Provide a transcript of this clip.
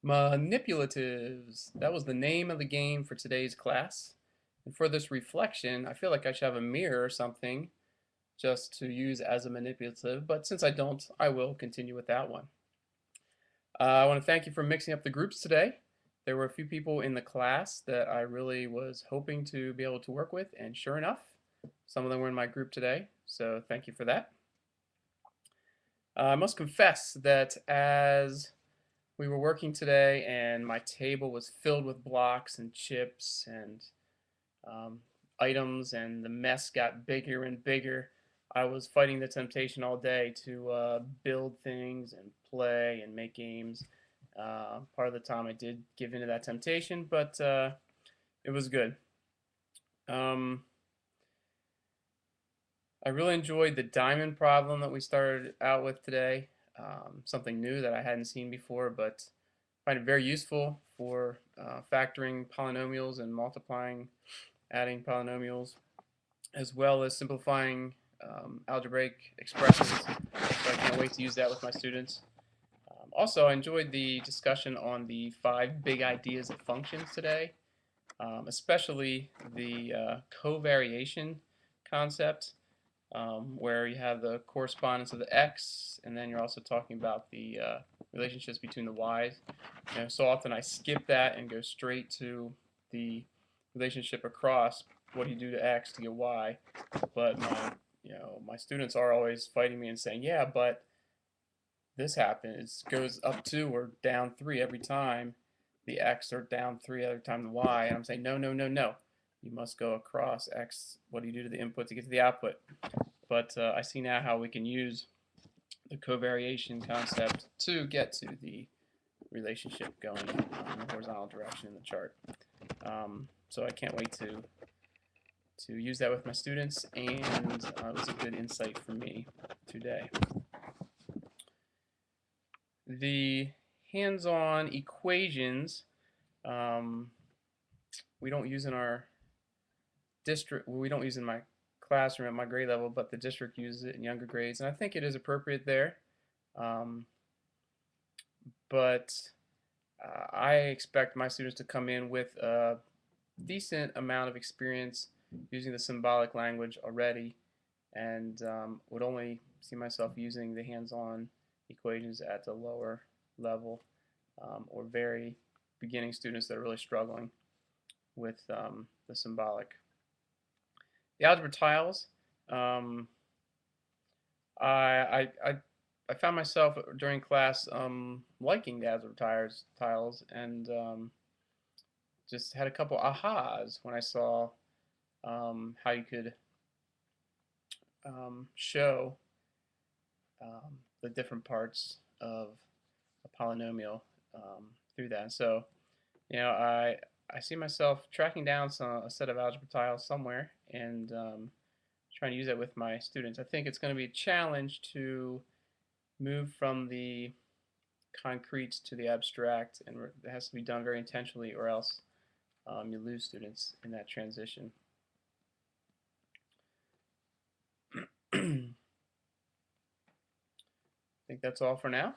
Manipulatives. That was the name of the game for today's class. And for this reflection, I feel like I should have a mirror or something just to use as a manipulative, but since I don't, I will continue with that one. I want to thank you for mixing up the groups today. There were a few people in the class that I really was hoping to be able to work with, and sure enough, some of them were in my group today, so thank you for that. I must confess that as we were working today and my table was filled with blocks and chips and um, items, and the mess got bigger and bigger. I was fighting the temptation all day to build things and play and make games. Part of the time I did give into that temptation, but it was good. Um, I really enjoyed the diamond problem that we started out with today. Something new that I hadn't seen before, but I find it very useful for factoring polynomials and multiplying, adding polynomials, as well as simplifying algebraic expressions. So I can't wait to use that with my students. Also, I enjoyed the discussion on the 5 big ideas of functions today, especially the covariation concept, where you have the correspondence of the x, and then you're also talking about the relationships between the y's. So often I skip that and go straight to the relationship across. What do you do to x to get y? But my students are always fighting me and saying, yeah, but this happens. It goes up 2 or down 3 every time the x, or down 3 every time the y. And I'm saying, no, no, no, no. You must go across x. What do you do to the input to get to the output? But I see now how we can use the covariation concept to get to the relationship going in the horizontal direction in the chart. So I can't wait to use that with my students, and it was a good insight for me today. The hands-on equations we don't use in our district. We don't use in my classroom at my grade level, but the district uses it in younger grades, and I think it is appropriate there. But I expect my students to come in with a decent amount of experience using the symbolic language already, and would only see myself using the hands-on equations at the lower level, or very beginning students that are really struggling with the symbolic. The algebra tiles, um, I found myself during class liking the algebra tiles, and just had a couple ahas when I saw how you could show the different parts of a polynomial through that. So, I see myself tracking down a set of algebra tiles somewhere, and trying to use that with my students. I think it's going to be a challenge to move from the concrete to the abstract, and it has to be done very intentionally, or else you lose students in that transition. I think that's all for now.